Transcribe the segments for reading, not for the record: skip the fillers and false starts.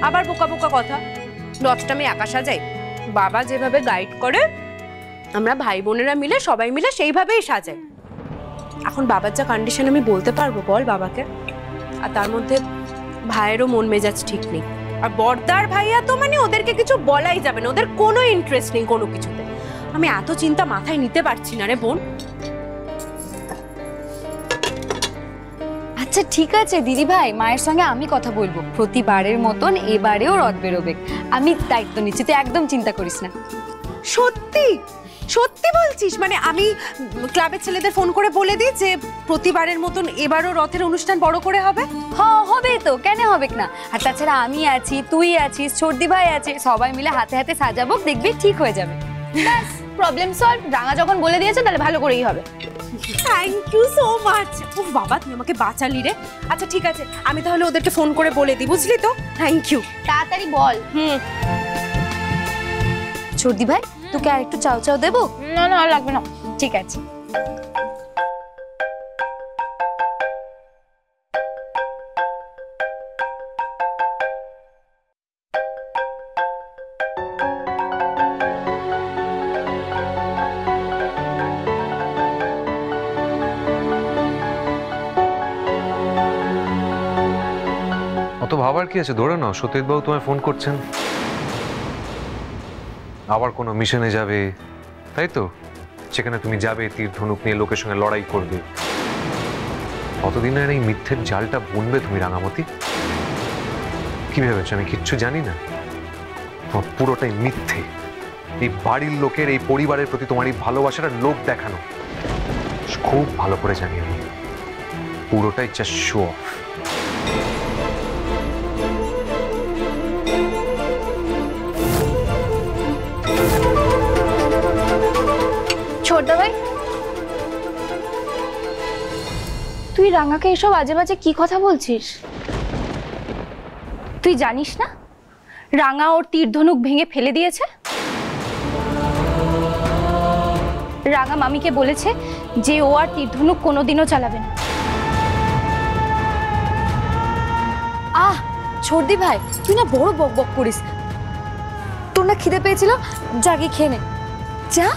আবার বোকা বোকা কথা, রথটা আমি একা সাজাই? বাবা যেভাবে গাইড করে আমরা ভাই বোনেরা মিলে সবাই মিলে সেইভাবেই সাজাই। এখন বাবার যা কন্ডিশন আমি বলতে পারবো বল বাবাকে? আর তার মধ্যে ভাইয়েরও মন মেজাজ ঠিক নেই, আর বড়দার ভাইয়া তো মানে ওদেরকে কিছু বলাই যাবে না, ওদের কোনো ইন্টারেস্ট নেই কোনো কিছুতে। আমি এত চিন্তা মাথায় নিতে পারছি না রে বোন। আচ্ছা ঠিক আছে দিদি ভাই, মায়ের সঙ্গে আমি কথা বলবো, প্রতিবারের মতন এবারেও রথ বেরোবে, আমি দায়িত্ব নিচ্ছি, তুই একদম চিন্তা করিস না। সত্যি সত্যি বলছিস? মানে আমি ক্লাবের ছেলেদের ফোন করে বলে দিই যে প্রতিবারের মতন এবারও রথের অনুষ্ঠান বড় করে হবে? হ্যাঁ হবে তো, কেন হবে না? আর তাছাড়া আমি আছি, তুই আছিস, ছোটদি ভাই আছে, সবাই মিলে হাতে হাতে সাজাবো, দেখবি ঠিক হয়ে যাবে। ব্যাস, প্রবলেম সলভ। রাঙা যখন বলে দিয়েছে তাহলে ভালো করেই হবে। Thank you so much. ও বাবা, তুই আমাকে বাঁচালি রে। আচ্ছা ঠিক আছে, আমি তাহলে ওদেরকে ফোন করে বলে দিই, বুঝলি তো? Thank you. তাড়াতাড়ি বল। ছোটদি ভাই, তোকে আর একটু চাও চাও দেবো? না না, আর লাগবে না। ঠিক আছে। অত ভাবার কি আছে, ধরে নাও সতীশবাবু তোমায় ফোন করছেন, আবার কোনো মিশনে যাবে, তাই তো? সেখানে তুমি যাবে, তীর ধনুক নিয়ে লোকের সঙ্গে লড়াই করবে। কতদিনের এই মিথ্যের জালটা বুনবে তুমি রাঙামতি? কি ভেবেছো আমি কিচ্ছু জানি না? তোমার পুরোটাই মিথ্যে। এই বাড়ির লোকের, এই পরিবারের প্রতি তোমার এই ভালোবাসাটা লোক দেখানো, খুব ভালো করে জানি আমি। পুরোটাই জাস্ট শো অফ। ছোটদা ভাই, তুই রাঙাকে এসব আজে বাজে কি কথা বলছিস? তুই জানিস না রাঙা ওর তীর ধনুক ভেঙে ফেলে দিয়েছে? রাঙা মামিকে বলেছে যে ও আর তীর ধনুক কোনোদিনও চালাবে না। আহ ছোটদি ভাই, তুই না বড় বক বক করিস। তোর না খিদে পেয়েছিল, জাগি খেয়ে নে, যা।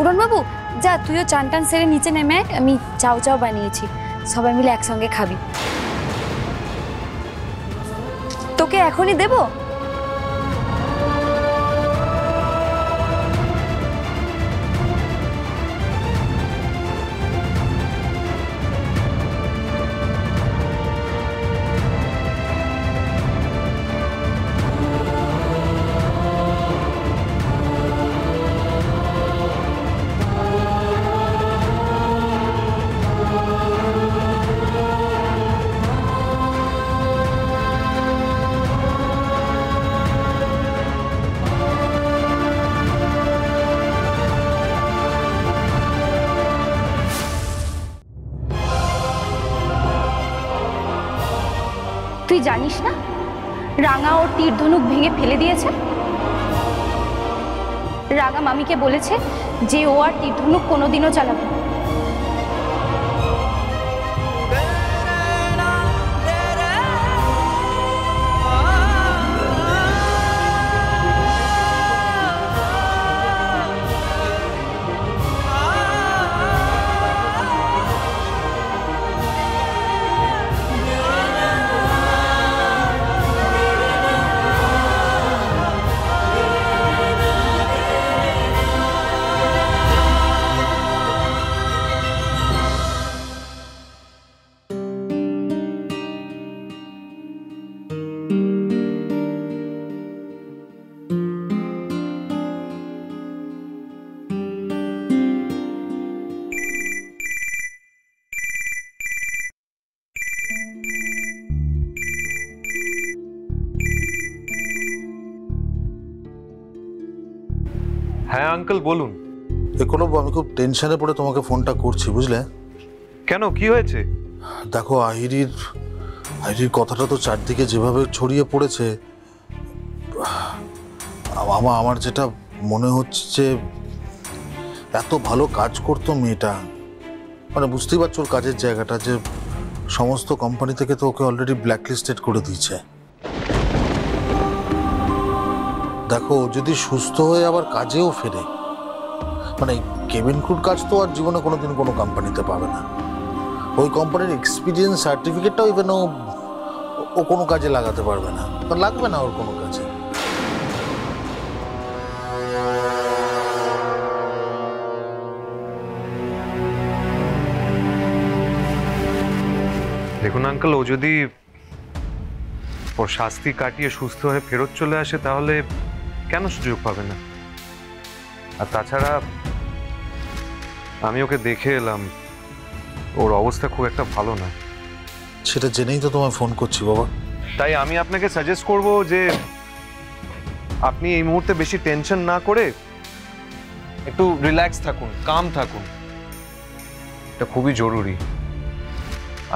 উড়ন বাবু যা, তুইও চান টান সেরে নিচে নেমে, আমি চাও চাও বানিয়েছি, সবাই মিলে একসঙ্গে খাবি। তোকে এখনই দেবো? তুই জানিস না রাঙা ওর তীর ধনুক ভেঙে ফেলে দিয়েছে? রাঙা মামিকে বলেছে যে ও আর তীর ধনুক কোনোদিনও চালাবে না। হ্যাঁ আঙ্কেল বলুন। দেখো আমি খুব টেনশনে পড়ে তোমাকে ফোনটা করছি, বুঝলে? কেন, কি হয়েছে? দেখো আহিরির কথাটা তো চারদিকে যেভাবে ছড়িয়ে পড়েছে, আমার যেটা মনে হচ্ছে, এত ভালো কাজ করতো মেয়েটা, মানে বুঝতেই পারছো ওর কাজের জায়গাটা, যে সমস্ত কোম্পানি থেকে তো ওকে অলরেডি ব্ল্যাকলিস্টেড করে দিয়েছে। দেখো যদি সুস্থ হয়ে আবার কাজেও ফেরে, মানে কেবিন ক্রুর কাজ তো আর জীবনে কোনোদিন কোনো কোম্পানিতে পাবে না। ওই কোম্পানির এক্সপিরিয়েন্স সার্টিফিকেটটাও ইভেন ও কোনো কাজে লাগাতে পারবে না, লাগবে না ওর কোনো কাজে। দেখুন আঙ্কেল, ও যদি ওর শাস্তি কাটিয়ে সুস্থ হয়ে ফেরত চলে আসে তাহলে কেন সুযোগ পাবে না? আর তাছাড়া আমি ওকে দেখে এলাম, ওর অবস্থা খুব একটা ভালো না। সেটা জেনেই তো তোমায় ফোন করছি বাবা। তাই আমি আপনাকে সাজেস্ট করব যে আপনি এই মুহূর্তে বেশি টেনশন না করে একটু রিল্যাক্স থাকুন, কাম থাকুন। এটা খুবই জরুরি।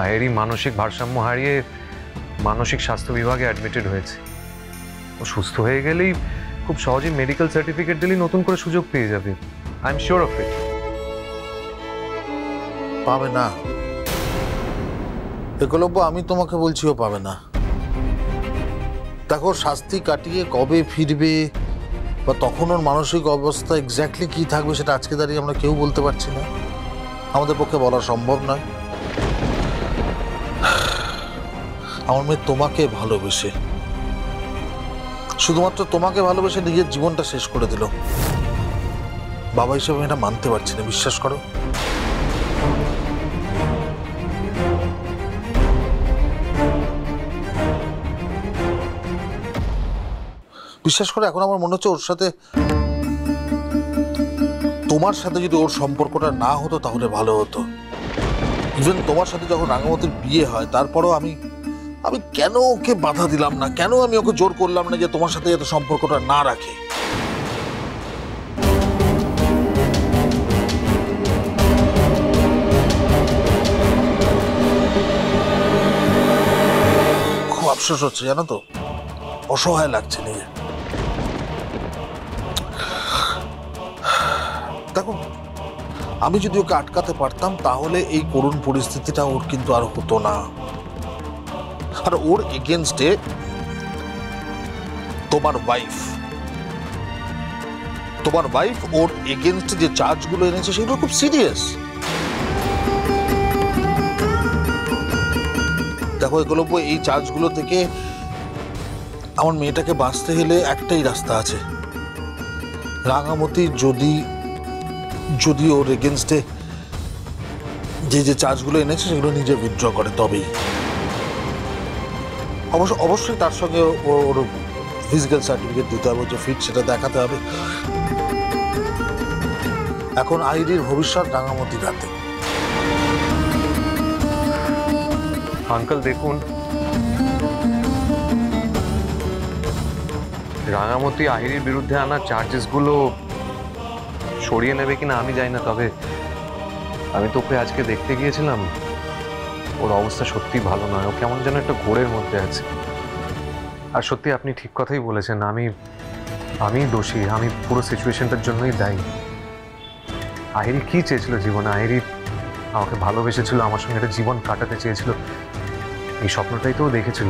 আয়েরই মানসিক ভারসাম্য হারিয়ে মানসিক স্বাস্থ্য বিভাগে অ্যাডমিটেড হয়েছে। ও সুস্থ হয়ে গেলেই খুব সহজেই মেডিকেল সার্টিফিকেট দিলেই নতুন করে সুযোগ পেয়ে যাবে। I am sure of it. পাবে না একলব্য, আমি তোমাকে বলছি ও পাবে না। দেখো শাস্তি কাটিয়ে কবে ফিরবে বা তখন ওর মানসিক অবস্থা এক্স্যাক্টলি কি থাকবে সেটা আজকে দাঁড়িয়ে আমরা কেউ বলতে পারছি না, আমাদের পক্ষে বলা সম্ভব নয়। আমার মেয়ে তোমাকে ভালোবেসে, শুধুমাত্র তোমাকে ভালোবেসে নিজের জীবনটা শেষ করে দিল। বাবা হিসেবে এটা মানতে পারছি না, বিশ্বাস করো। বিশ্বাস করে এখন আমার মনে হচ্ছে ওর সাথে, তোমার সাথে যদি ওর সম্পর্কটা না হতো তাহলে ভালো হতো। ইভেন তোমার সাথে যখন রাঙামতির বিয়ে হয় তারপরও আমি কেন ওকে বাধা দিলাম না, কেন আমি ওকে জোর করলাম না যে তোমার সাথে যাতে সম্পর্কটা না রাখে। খুব আফসোস হচ্ছে জানো তো, অসহায় লাগছে নিজে। দেখো আমি যদি ওকে আটকাতে পারতাম তাহলে এই করুণ পরিস্থিতিটা ওর কিন্তু আর হতো না। আর ওর এগেনস্টে তোমার ওয়াইফ ওর এগেনস্টে যে চার্জগুলো এনেছে সেগুলো খুব সিরিয়াস। দেখো একলব্য, এই চার্জগুলো থেকে আমার মেয়েটাকে বাঁচতে গেলে একটাই রাস্তা আছে। রাঙামতি যদি ওর এগেনস্টে যে চার্জগুলো এনেছে সেগুলো নিজে উইথড্র করে তবেই। অবশ্যই তার সঙ্গে ওর ফিজিক্যাল সার্টিফিকেট দিতে হবে, যে ফিট সেটা দেখাতে হবে। এখন আইরির ভবিষ্যৎ রাঙামতির হাতে। আঙ্কেল দেখুন, রাঙামতি আহিরির বিরুদ্ধে আনা চার্জেসগুলো সরিয়ে নেবে কিনা আমি জানি না, তবে আমি তো ওকে আজকে দেখতে গিয়েছিলাম, ওর অবস্থা সত্যি ভালো নয়। ও কেমন যেন একটা ঘোরের মধ্যে আছে। আর সত্যি আপনি ঠিক কথাই বলেছেন, আমি দোষী, আমি পুরো সিচুয়েশনটার জন্যই দায়ী। আহিরি কি চেয়েছিল জীবনে? আহিরি আমাকে ভালোবেসেছিল, আমার সঙ্গে একটা জীবন কাটাতে চেয়েছিল, এই স্বপ্নটাই তো দেখেছিল।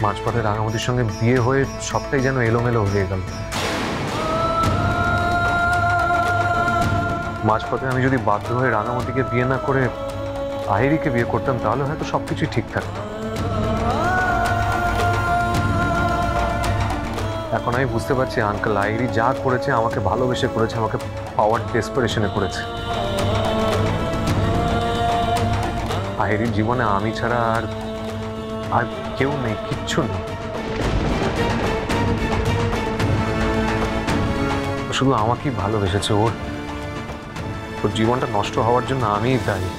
মাঝপথে রাঙামতির সঙ্গে বিয়ে হয়ে সবটাই যেন এলোমেলো হয়ে গেল। মাঝপথে আমি যদি বাধ্য হয়ে রাঙামতিকে বিয়ে না করে আহিরিকে বিয়ে করতাম তাহলে হয়তো সবকিছুই ঠিক থাকতো। এখন আমি বুঝতে পারছি আঙ্কেল, আহিরি যা করেছে আমাকে ভালোবেসে করেছে, আমাকে পাওয়ার ডেসপারেশনে করেছে। আহিরির জীবনে আমি ছাড়া আর কেউ নেই, কিচ্ছু নেই। শুধু আমাকেই ভালোবেসেছে। ওর জীবনটা নষ্ট হওয়ার জন্য আমিই দায়ী।